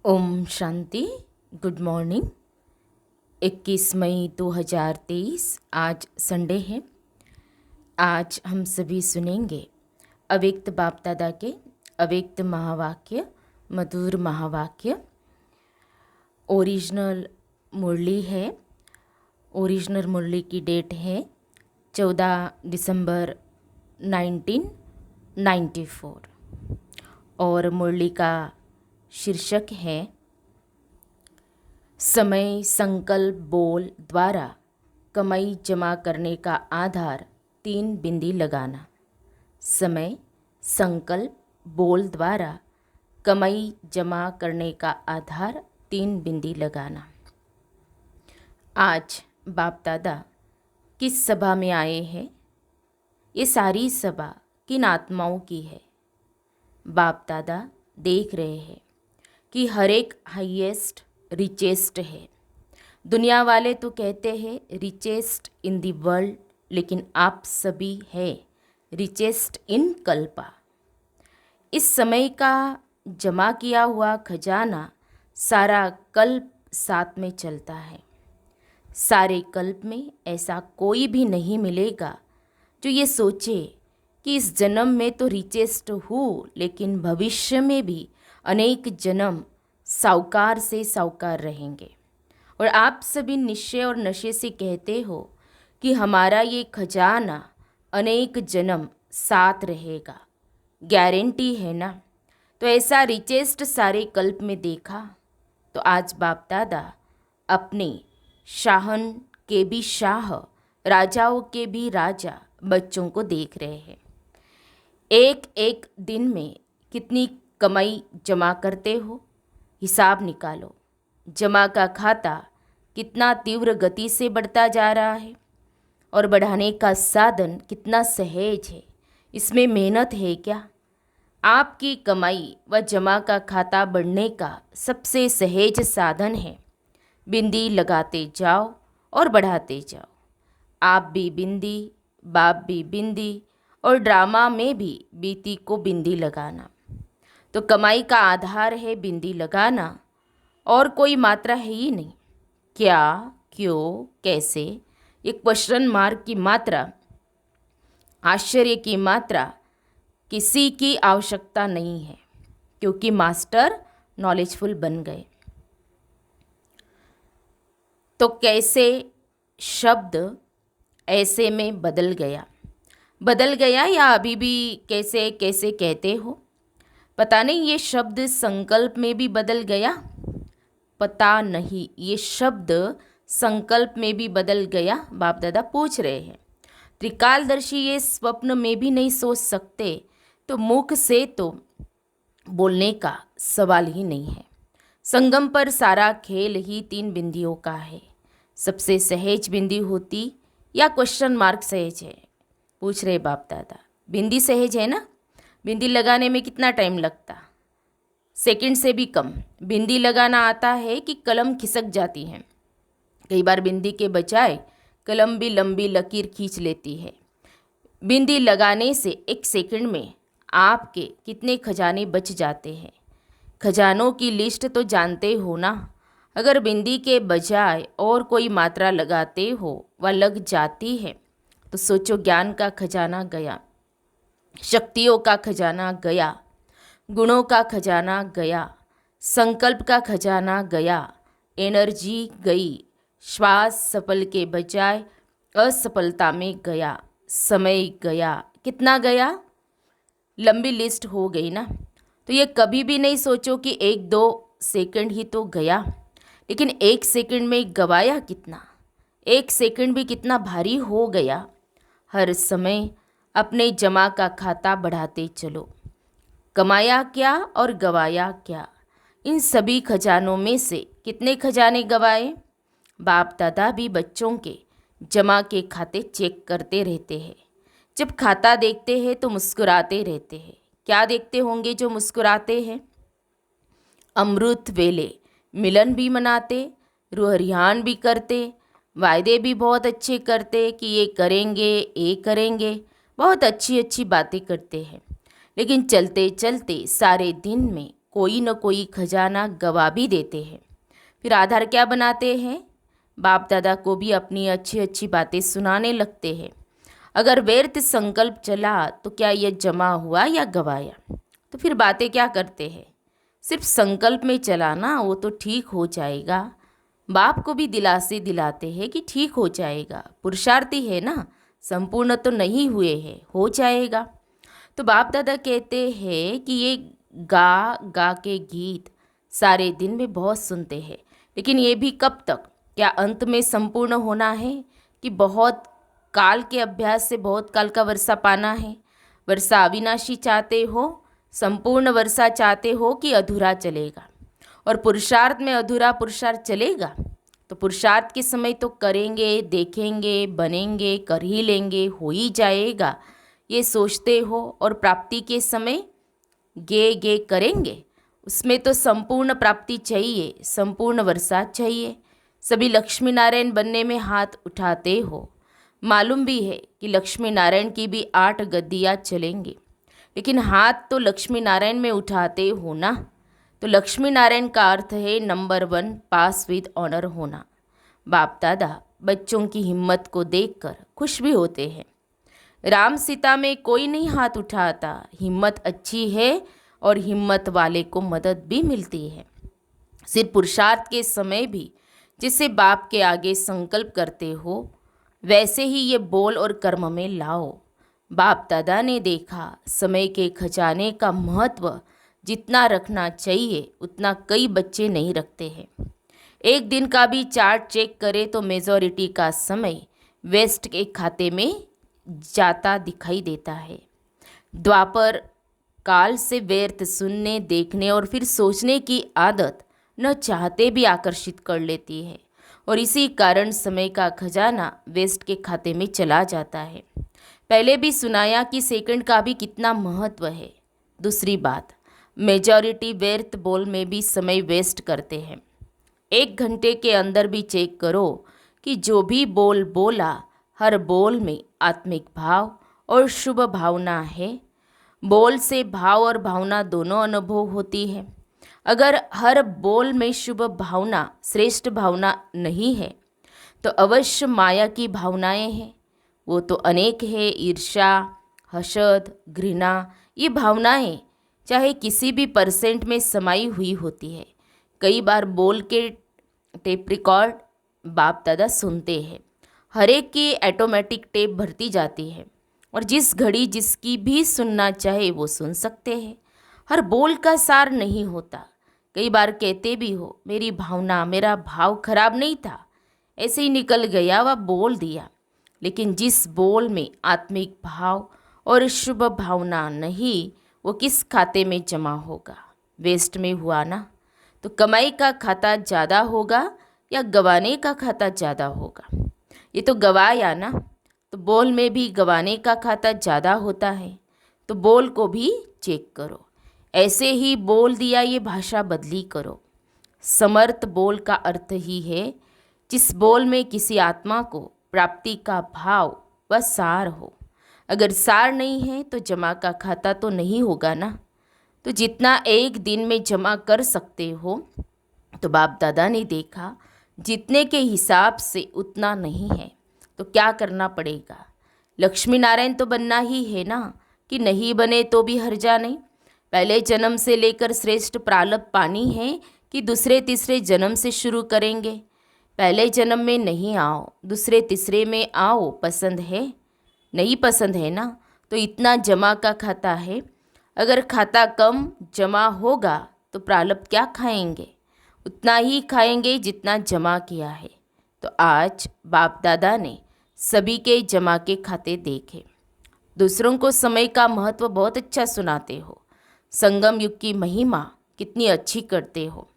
Om Shanti. Good morning. 21 मई 2023 आज Sunday है। आज हम सभी सुनेंगे अव्यक्त बाप दादा के अव्यक्त महावाक्य, मधुर महावाक्य। ओरिजिनल मुरली है। ओरिजिनल मुरली की डेट है 14 दिसंबर 1994 और मुरली का शीर्षक है समय संकल्प बोल द्वारा कमाई जमा करने का आधार 3 बिंदी लगाना। समय संकल्प बोल द्वारा कमाई जमा करने का आधार 3 बिंदी लगाना। आज बाप दादा किस सभा में आए हैं? ये सारी सभा किन आत्माओं की है? बाप दादा देख रहे हैं कि हर एक हाईएस्ट रिचेस्ट है। दुनिया वाले तो कहते हैं रिचेस्ट इन द वर्ल्ड, लेकिन आप सभी है रिचेस्ट इन कल्पा। इस समय का जमा किया हुआ खजाना सारा कल्प साथ में चलता है। सारे कल्प में ऐसा कोई भी नहीं मिलेगा जो ये सोचे कि इस जन्म में तो रिचेस्ट हूँ, लेकिन भविष्य में भी अनेक जन्म साहूकार से साहूकार रहेंगे। और आप सभी निश्चय और नशे से कहते हो कि हमारा ये खजाना अनेक जन्म साथ रहेगा, गारंटी है ना? तो ऐसा रिचेस्ट सारे कल्प में देखा तो आज बाप दादा अपने शाहन के भी शाह, राजाओं के भी राजा बच्चों को देख रहे हैं। एक एक दिन में कितनी कमाई जमा करते हो, हिसाब निकालो। जमा का खाता कितना तीव्र गति से बढ़ता जा रहा है और बढ़ाने का साधन कितना सहज है। इसमें मेहनत है क्या? आपकी कमाई व जमा का खाता बढ़ने का सबसे सहज साधन है बिंदी लगाते जाओ और बढ़ाते जाओ। आप भी बिंदी, बाप भी बिंदी, और ड्रामा में भी बीती को बिंदी लगाना। तो कमाई का आधार है बिंदी लगाना और कोई मात्रा है ही नहीं। क्या, क्यों, कैसे, ये क्वेश्चन मार्क की मात्रा, आश्चर्य की मात्रा किसी की आवश्यकता नहीं है, क्योंकि मास्टर नॉलेजफुल बन गए। तो कैसे शब्द ऐसे में बदल गया या अभी भी कैसे कैसे कहते हो? पता नहीं ये शब्द संकल्प में भी बदल गया, पता नहीं ये शब्द संकल्प में भी बदल गया। बाप दादा पूछ रहे हैं त्रिकालदर्शी ये स्वप्न में भी नहीं सोच सकते, तो मुख से तो बोलने का सवाल ही नहीं है। संगम पर सारा खेल ही 3 बिंदियों का है। सबसे सहज बिंदी होती या क्वेश्चन मार्क सहज है? पूछ रहे बाप दादा। बिंदी सहज है ना? बिंदी लगाने में कितना टाइम लगता? सेकंड से भी कम। बिंदी लगाना आता है कि कलम खिसक जाती है। कई बार बिंदी के बजाय कलम भी लंबी लकीर खींच लेती है। बिंदी लगाने से 1 सेकंड में आपके कितने खजाने बच जाते हैं। खजानों की लिस्ट तो जानते हो ना? अगर बिंदी के बजाय और कोई मात्रा लगाते हो व लग जाती है तो सोचो, ज्ञान का खजाना गया, शक्तियों का खजाना गया, गुणों का खजाना गया, संकल्प का खजाना गया, एनर्जी गई, श्वास सफल के बजाय असफलता में गया, समय गया। कितना गया? लंबी लिस्ट हो गई ना? तो ये कभी भी नहीं सोचो कि 1-2 सेकंड ही तो गया, लेकिन 1 सेकंड में गवाया कितना? 1 सेकंड भी कितना भारी हो गया। हर समय अपने जमा का खाता बढ़ाते चलो। कमाया क्या और गवाया क्या? इन सभी खजानों में से कितने खजाने गवाए? बाप दादा भी बच्चों के जमा के खाते चेक करते रहते हैं। जब खाता देखते हैं तो मुस्कुराते रहते हैं। क्या देखते होंगे जो मुस्कुराते हैं? अमृत वेले मिलन भी मनाते, रूहरियान भी करते, वायदे भी बहुत अच्छे करते कि ये करेंगे, बहुत अच्छी अच्छी बातें करते हैं। लेकिन चलते चलते सारे दिन में कोई न कोई खजाना गवा भी देते हैं। फिर आधार क्या बनाते हैं? बाप दादा को भी अपनी अच्छी अच्छी बातें सुनाने लगते हैं। अगर व्यर्थ संकल्प चला तो क्या यह जमा हुआ या गवाया? तो फिर बातें क्या करते हैं? सिर्फ संकल्प में चलाना, वो तो ठीक हो जाएगा। बाप को भी दिलासे दिलाते हैं कि ठीक हो जाएगा, पुरुषार्थी है ना, संपूर्ण तो नहीं हुए हैं, हो जाएगा। तो बाप दादा कहते हैं कि ये गा गा के गीत सारे दिन में बहुत सुनते हैं, लेकिन ये भी कब तक? क्या अंत में संपूर्ण होना है कि बहुत काल के अभ्यास से बहुत काल का वर्षा पाना है? वर्षा अविनाशी चाहते हो, संपूर्ण वर्षा चाहते हो कि अधूरा चलेगा? और पुरुषार्थ में अधूरा पुरुषार्थ चलेगा? तो पुरुषार्थ के समय तो करेंगे, देखेंगे, बनेंगे, कर ही लेंगे, हो ही जाएगा, ये सोचते हो, और प्राप्ति के समय गे गे करेंगे। उसमें तो संपूर्ण प्राप्ति चाहिए, संपूर्ण वर्षा चाहिए। सभी लक्ष्मी नारायण बनने में हाथ उठाते हो। मालूम भी है कि लक्ष्मी नारायण की भी 8 गद्दियाँ चलेंगी, लेकिन हाथ तो लक्ष्मी नारायण में उठाते हो ना। तो लक्ष्मी नारायण का अर्थ है नंबर 1 पास विद ऑनर होना। बाप दादा बच्चों की हिम्मत को देखकर खुश भी होते हैं। राम सीता में कोई नहीं हाथ उठाता, हिम्मत अच्छी है और हिम्मत वाले को मदद भी मिलती है। सिर्फ पुरुषार्थ के समय भी जिसे बाप के आगे संकल्प करते हो, वैसे ही ये बोल और कर्म में लाओ। बाप दादा ने देखा समय के खजाने का महत्व जितना रखना चाहिए उतना कई बच्चे नहीं रखते हैं। एक दिन का भी चार्ट चेक करें तो मेजॉरिटी का समय वेस्ट के खाते में जाता दिखाई देता है। द्वापर काल से व्यर्थ सुनने, देखने और फिर सोचने की आदत न चाहते भी आकर्षित कर लेती है, और इसी कारण समय का खजाना वेस्ट के खाते में चला जाता है। पहले भी सुनाया कि सेकंड का भी कितना महत्व है। दूसरी बात, मेजॉरिटी व्यर्थ बोल में भी समय वेस्ट करते हैं। 1 घंटे के अंदर भी चेक करो कि जो भी बोल बोला, हर बोल में आत्मिक भाव और शुभ भावना है। बोल से भाव और भावना दोनों अनुभव होती है। अगर हर बोल में शुभ भावना, श्रेष्ठ भावना नहीं है, तो अवश्य माया की भावनाएं हैं। वो तो अनेक है, ईर्ष्या, हसद, घृणा, ये भावनाएं चाहे किसी भी परसेंट में समाई हुई होती है। कई बार बोल के टेप रिकॉर्ड बाप दादा सुनते हैं। हर एक की ऑटोमेटिक टेप भरती जाती है, और जिस घड़ी जिसकी भी सुनना चाहे वो सुन सकते हैं। हर बोल का सार नहीं होता। कई बार कहते भी हो, मेरी भावना, मेरा भाव खराब नहीं था, ऐसे ही निकल गया, वह बोल दिया। लेकिन जिस बोल में आत्मिक भाव और शुभ भावना नहीं, वो किस खाते में जमा होगा? वेस्ट में हुआ ना। तो कमाई का खाता ज़्यादा होगा या गंवाने का खाता ज़्यादा होगा? ये तो गवाया ना। तो बोल में भी गंवाने का खाता ज़्यादा होता है, तो बोल को भी चेक करो। ऐसे ही बोल दिया, ये भाषा बदली करो। समर्थ बोल का अर्थ ही है जिस बोल में किसी आत्मा को प्राप्ति का भाव व सार हो। अगर सार नहीं है तो जमा का खाता तो नहीं होगा ना। तो जितना एक दिन में जमा कर सकते हो, तो बाप दादा ने देखा जितने के हिसाब से उतना नहीं है, तो क्या करना पड़ेगा? लक्ष्मी नारायण तो बनना ही है ना, कि नहीं बने तो भी हर्जा नहीं। पहले जन्म से लेकर श्रेष्ठ प्रारब्ध पानी है कि दूसरे तीसरे जन्म से शुरू करेंगे? पहले जन्म में नहीं आओ, दूसरे तीसरे में आओ, पसंद है? नहीं पसंद है ना। तो इतना जमा का खाता है। अगर खाता कम जमा होगा तो प्रारब्ध क्या खाएंगे? उतना ही खाएंगे जितना जमा किया है। तो आज बाप दादा ने सभी के जमा के खाते देखे। दूसरों को समय का महत्व बहुत अच्छा सुनाते हो, संगम युग की महिमा कितनी अच्छी करते हो।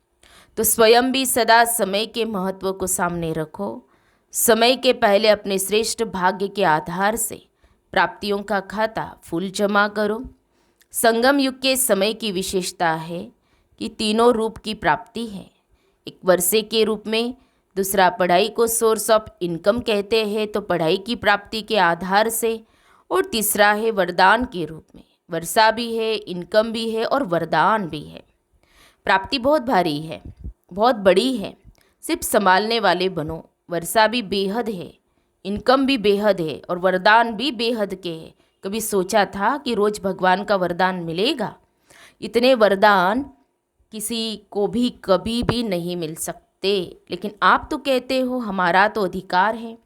तो स्वयं भी सदा समय के महत्व को सामने रखो। समय के पहले अपने श्रेष्ठ भाग्य के आधार से प्राप्तियों का खाता फुल जमा करो। संगम युग के समय की विशेषता है कि तीनों रूप की प्राप्ति है। एक वर्षे के रूप में, दूसरा पढ़ाई को सोर्स ऑफ इनकम कहते हैं, तो पढ़ाई की प्राप्ति के आधार से, और तीसरा है वरदान के रूप में। वर्षा भी है, इनकम भी है और वरदान भी है। प्राप्ति बहुत भारी है, बहुत बड़ी है, सिर्फ संभालने वाले बनो। वर्षा भी बेहद है, इनकम भी बेहद है और वरदान भी बेहद के है। कभी सोचा था कि रोज भगवान का वरदान मिलेगा? इतने वरदान किसी को भी कभी भी नहीं मिल सकते, लेकिन आप तो कहते हो हमारा तो अधिकार है।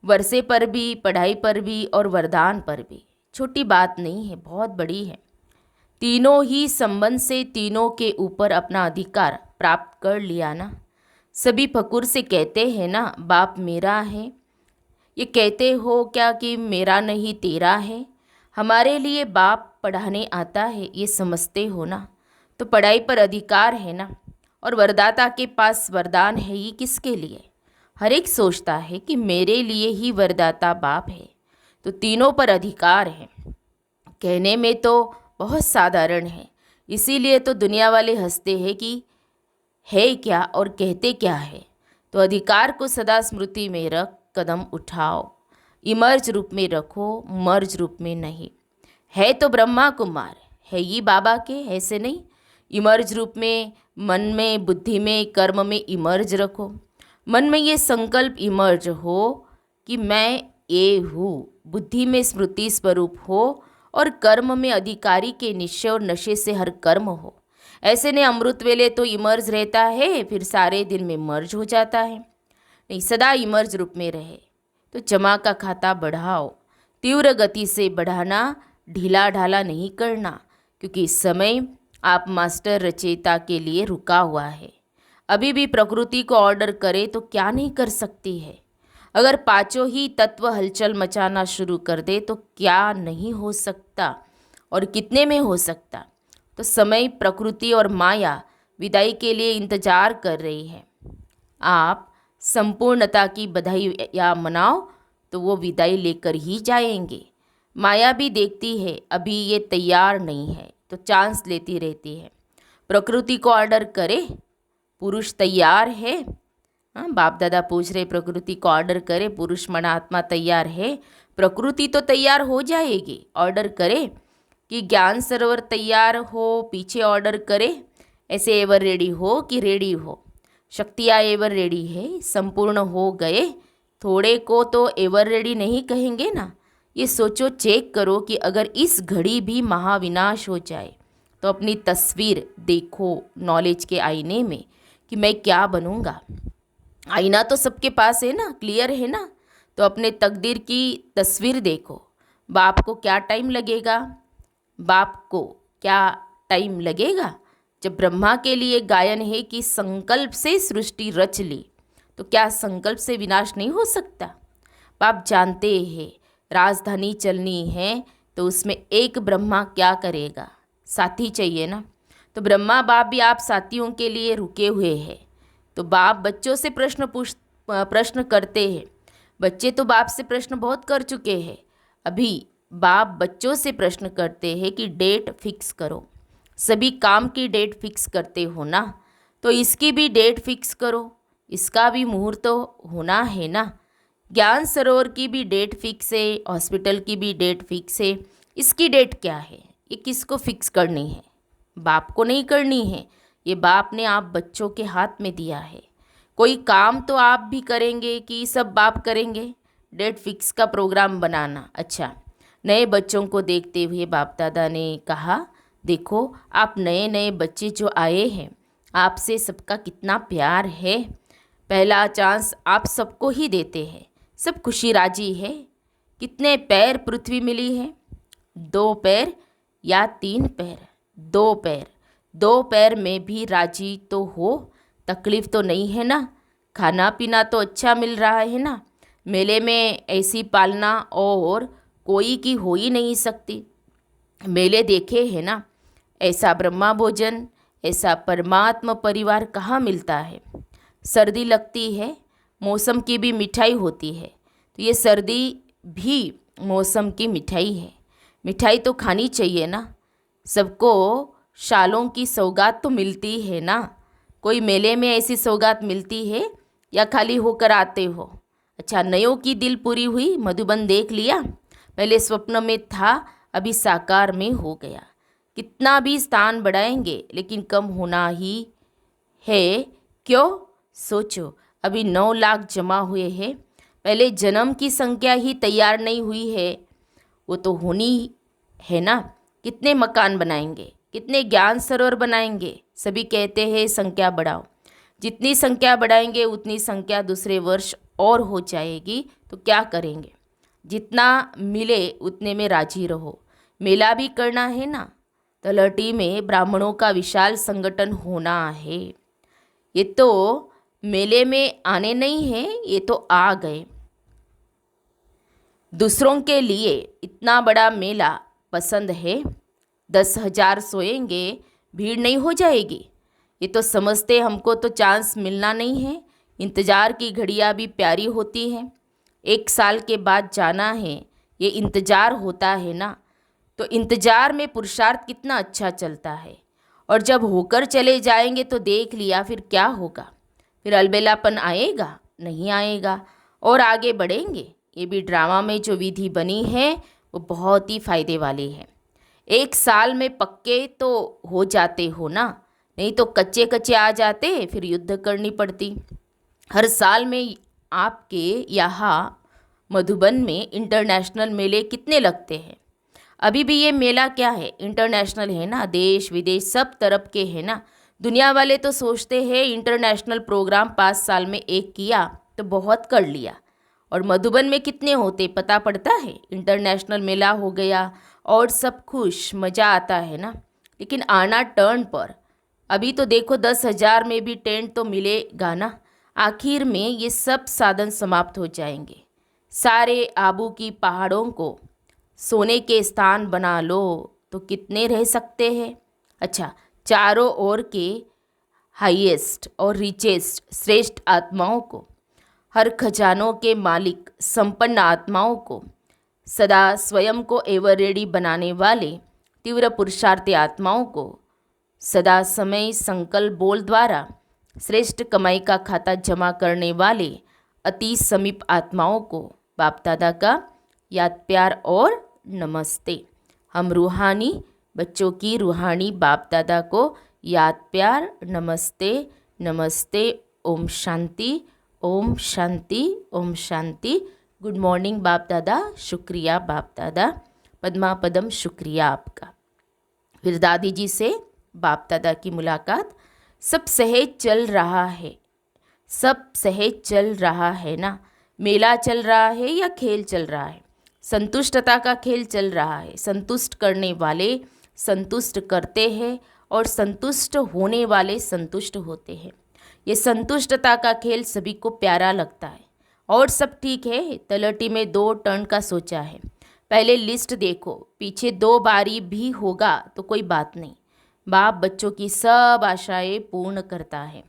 वर्षे पर भी, पढ़ाई पर भी और वरदान पर भी। छोटी बात नहीं है, बहुत बड़ी है। तीनों ही संबंध से तीनों के ऊपर अपना अधिकार प्राप्त कर लिया ना। सभी फकुर से कहते हैं ना, बाप मेरा है। ये कहते हो क्या कि मेरा नहीं तेरा है? हमारे लिए बाप पढ़ाने आता है, ये समझते हो ना? तो पढ़ाई पर अधिकार है ना। और वरदाता के पास वरदान है ही किसके लिए? हर एक सोचता है कि मेरे लिए ही वरदाता बाप है। तो तीनों पर अधिकार है। कहने में तो बहुत साधारण है, इसीलिए तो दुनिया वाले हंसते हैं कि है क्या और कहते क्या है। तो अधिकार को सदा स्मृति में रख कदम उठाओ। इमर्ज रूप में रखो, मर्ज रूप में नहीं। है तो ब्रह्मा कुमार, है ही बाबा के, ऐसे नहीं। इमर्ज रूप में मन में, बुद्धि में, कर्म में इमर्ज रखो। मन में ये संकल्प इमर्ज हो कि मैं ये हूँ, बुद्धि में स्मृति स्वरूप हो और कर्म में अधिकारी के निश्चय और नशे से हर कर्म हो। ऐसे ने अमृत वेले तो इमर्ज रहता है, फिर सारे दिन में मर्ज हो जाता है। नहीं, सदा इमर्ज रूप में रहे। तो जमा का खाता बढ़ाओ, तीव्र गति से बढ़ाना, ढीला ढाला नहीं करना, क्योंकि इस समय आप मास्टर रचयिता के लिए रुका हुआ है। अभी भी प्रकृति को ऑर्डर करे तो क्या नहीं कर सकती है। अगर पांचों ही तत्व हलचल मचाना शुरू कर दे तो क्या नहीं हो सकता, और कितने में हो सकता। तो समय, प्रकृति और माया विदाई के लिए इंतजार कर रही है। आप संपूर्णता की बधाई या मनाओ तो वो विदाई लेकर ही जाएंगे। माया भी देखती है अभी ये तैयार नहीं है, तो चांस लेती रहती है। प्रकृति को ऑर्डर करे, पुरुष तैयार है। हाँ, बाप दादा पूछ रहे प्रकृति को ऑर्डर करे, पुरुष मन आत्मा तैयार है। प्रकृति तो तैयार हो जाएगी, ऑर्डर करे कि ज्ञान सरोवर तैयार हो, पीछे ऑर्डर करे। ऐसे एवर रेडी हो कि रेडी हो। शक्तियाँ एवर रेडी है, संपूर्ण हो गए। थोड़े को तो एवर रेडी नहीं कहेंगे ना। ये सोचो, चेक करो कि अगर इस घड़ी भी महाविनाश हो जाए तो अपनी तस्वीर देखो नॉलेज के आईने में कि मैं क्या बनूंगा। आईना तो सबके पास है ना, क्लियर है ना। तो अपने तकदीर की तस्वीर देखो। बाप को क्या टाइम लगेगा? बाप को क्या टाइम लगेगा? जब ब्रह्मा के लिए गायन है कि संकल्प से सृष्टि रच ली, तो क्या संकल्प से विनाश नहीं हो सकता? बाप जानते हैं राजधानी चलनी है तो उसमें एक ब्रह्मा क्या करेगा? साथी चाहिए ना। तो ब्रह्मा बाप भी आप साथियों के लिए रुके हुए हैं। तो बाप बच्चों से प्रश्न करते हैं। बच्चे तो बाप से प्रश्न बहुत कर चुके हैं। अभी बाप बच्चों से प्रश्न करते हैं कि डेट फिक्स करो। सभी काम की डेट फिक्स करते हो ना, तो इसकी भी डेट फिक्स करो। इसका भी मुहूर्त तो होना है ना। ज्ञान सरोवर की भी डेट फिक्स है, हॉस्पिटल की भी डेट फिक्स है। इसकी डेट क्या है? ये किसको फिक्स करनी है? बाप को नहीं करनी है। ये बाप ने आप बच्चों के हाथ में दिया है। कोई काम तो आप भी करेंगे कि सब बाप करेंगे? डेट फिक्स का प्रोग्राम बनाना। अच्छा, नए बच्चों को देखते हुए बाप दादा ने कहा, देखो आप नए नए बच्चे जो आए हैं, आपसे सबका कितना प्यार है। पहला चांस आप सबको ही देते हैं। सब खुशी राजी है। कितने पैर पृथ्वी मिली है? 2 पैर या 3 पैर? 2 पैर। 2 पैर में भी राजी तो हो? तकलीफ तो नहीं है ना? खाना पीना तो अच्छा मिल रहा है ना? मेले में ऐसी पालना और कोई की हो ही नहीं सकती। मेले देखे हैं ना? ऐसा ब्रह्मा भोजन, ऐसा परमात्मा परिवार कहाँ मिलता है? सर्दी लगती है, मौसम की भी मिठाई होती है। तो ये सर्दी भी मौसम की मिठाई है। मिठाई तो खानी चाहिए ना। सबको शालों की सौगात तो मिलती है ना। कोई मेले में ऐसी सौगात मिलती है या खाली होकर आते हो? अच्छा, नयों की दिल पूरी हुई, मधुबन देख लिया। पहले स्वप्न में था, अभी साकार में हो गया। कितना भी स्थान बढ़ाएंगे लेकिन कम होना ही है। क्यों? सोचो, अभी 9 लाख जमा हुए हैं, पहले जन्म की संख्या ही तैयार नहीं हुई है, वो तो होनी है ना। कितने मकान बनाएंगे, कितने ज्ञान सरोवर बनाएंगे, सभी कहते हैं संख्या बढ़ाओ। जितनी संख्या बढ़ाएंगे उतनी संख्या दूसरे वर्ष और हो जाएगी, तो क्या करेंगे? जितना मिले उतने में राजी रहो। मेला भी करना है ना, तलहटी में ब्राह्मणों का विशाल संगठन होना है। ये तो मेले में आने नहीं है, ये तो आ गए। दूसरों के लिए इतना बड़ा मेला पसंद है। 10,000 सोएंगे, भीड़ नहीं हो जाएगी? ये तो समझते हमको तो चांस मिलना नहीं है। इंतज़ार की घड़ियाँ भी प्यारी होती हैं। 1 साल के बाद जाना है, ये इंतज़ार होता है ना, तो इंतज़ार में पुरुषार्थ कितना अच्छा चलता है। और जब होकर चले जाएंगे तो देख लिया, फिर क्या होगा? फिर अलबेलापन आएगा? नहीं आएगा। और आगे बढ़ेंगे। ये भी ड्रामा में जो विधि बनी है वो बहुत ही फायदे वाली है। 1 साल में पक्के तो हो जाते हो ना, नहीं तो कच्चे कच्चे आ जाते, फिर युद्ध करनी पड़ती। हर साल में आपके यहाँ मधुबन में इंटरनेशनल मेले कितने लगते हैं? अभी भी ये मेला क्या है, इंटरनेशनल है ना, देश विदेश सब तरफ के है ना। दुनिया वाले तो सोचते हैं इंटरनेशनल प्रोग्राम 5 साल में एक किया तो बहुत कर लिया। और मधुबन में कितने होते पता पड़ता है? इंटरनेशनल मेला हो गया और सब खुश, मज़ा आता है ना। लेकिन आना टर्न पर। अभी तो देखो 10,000 में भी टेंट तो मिलेगा ना। आखिर में ये सब साधन समाप्त हो जाएंगे। सारे आबू की पहाड़ों को सोने के स्थान बना लो तो कितने रह सकते हैं? अच्छा, चारों ओर के हाईएस्ट और रिचेस्ट श्रेष्ठ आत्माओं को, हर खजानों के मालिक संपन्न आत्माओं को, सदा स्वयं को एवर रेडी बनाने वाले तीव्र पुरुषार्थी आत्माओं को, सदा समय संकल्प बोल द्वारा श्रेष्ठ कमाई का खाता जमा करने वाले अति समीप आत्माओं को बाप दादा का याद प्यार और नमस्ते। हम रूहानी बच्चों की रूहानी बाप दादा को याद प्यार नमस्ते नमस्ते। ओम शांति, ओम शांति, ओम शांति। गुड मॉर्निंग बाप दादा, शुक्रिया बाप दादा, पद्मा पदम शुक्रिया आपका। फिर दादी जी से बाप दादा की मुलाकात। सब सहज चल रहा है, सब सहज चल रहा है ना। मेला चल रहा है या खेल चल रहा है? संतुष्टता का खेल चल रहा है। संतुष्ट करने वाले संतुष्ट करते हैं और संतुष्ट होने वाले संतुष्ट होते हैं। ये संतुष्टता का खेल सभी को प्यारा लगता है। और सब ठीक है। तलहटी में 2 टर्न का सोचा है। पहले लिस्ट देखो, पीछे 2 बारी भी होगा तो कोई बात नहीं। बाप बच्चों की सब आशाएं पूर्ण करता है।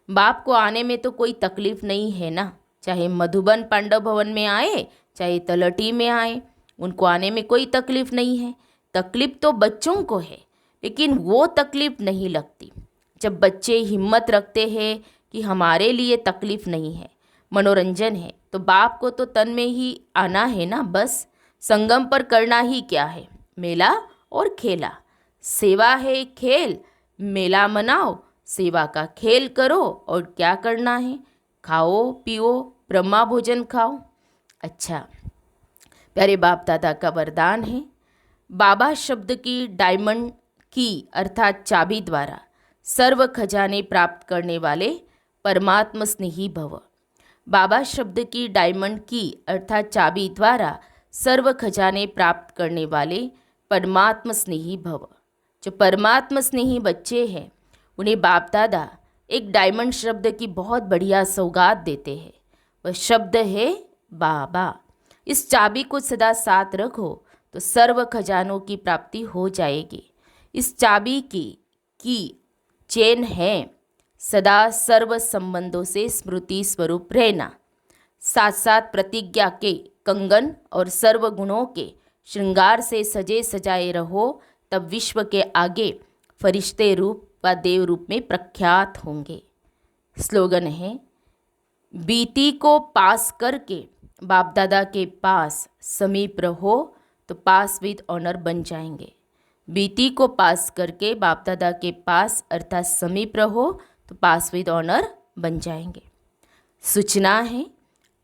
बाप को आने में तो कोई तकलीफ नहीं है ना। चाहे मधुबन पांडव भवन में आए, चाहे तलहटी में आए, उनको आने में कोई तकलीफ नहीं है। तकलीफ तो बच्चों को है, लेकिन वो तकलीफ नहीं लगती जब बच्चे हिम्मत रखते हैं कि हमारे लिए तकलीफ नहीं है, मनोरंजन है। तो बाप को तो तन में ही आना है ना। बस संगम पर करना ही क्या है, मेला और खेला। सेवा है खेल, मेला मनाओ, सेवा का खेल करो। और क्या करना है? खाओ पियो, ब्रह्मा भोजन खाओ। अच्छा, प्यारे बाप दादा का वरदान है, बाबा शब्द की डायमंड की अर्थात चाबी द्वारा सर्व खजाने प्राप्त करने वाले परमात्मा स्नेही भव। बाबा शब्द की डायमंड की अर्थात चाबी द्वारा सर्व खजाने प्राप्त करने वाले परमात्मा स्नेही भव। जो परमात्मा स्नेही बच्चे हैं उन्हें बाप दादा एक डायमंड शब्द की बहुत बढ़िया सौगात देते हैं। वह शब्द है बाबा। इस चाबी को सदा साथ रखो तो सर्व खजानों की प्राप्ति हो जाएगी। इस चाबी की चेन है सदा सर्व संबंधों से स्मृति स्वरूप रहना। साथ साथ प्रतिज्ञा के कंगन और सर्व गुणों के श्रृंगार से सजे सजाए रहो, तब विश्व के आगे फरिश्ते रूप व देव रूप में प्रख्यात होंगे। स्लोगन है, बीती को पास करके बाप दादा के पास समीप रहो तो पास विद ऑनर बन जाएंगे। बीटी को पास करके बाप दादा के पास अर्थात समीप रहो तो पास विद ऑनर बन जाएंगे। सूचना है,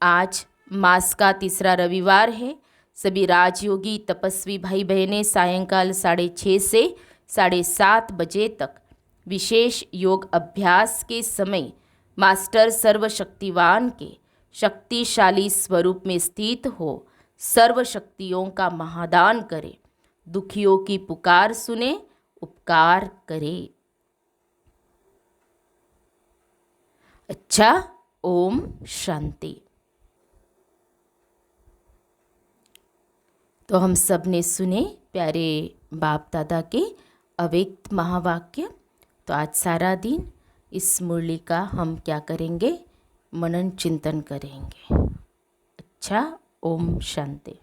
आज मास का तीसरा रविवार है। सभी राजयोगी तपस्वी भाई बहनें सायंकाल 6:30 से 7:30 बजे तक विशेष योग अभ्यास के समय मास्टर सर्वशक्तिवान के शक्तिशाली स्वरूप में स्थित हो सर्व शक्तियों का महादान करे, दुखियों की पुकार सुने, उपकार करे। अच्छा, ओम शांति। तो हम सब ने सुने प्यारे बाप दादा के अव्यक्त महावाक्य। तो आज सारा दिन इस मुरली का हम क्या करेंगे, मनन चिंतन करेंगे। अच्छा, ओम शांति।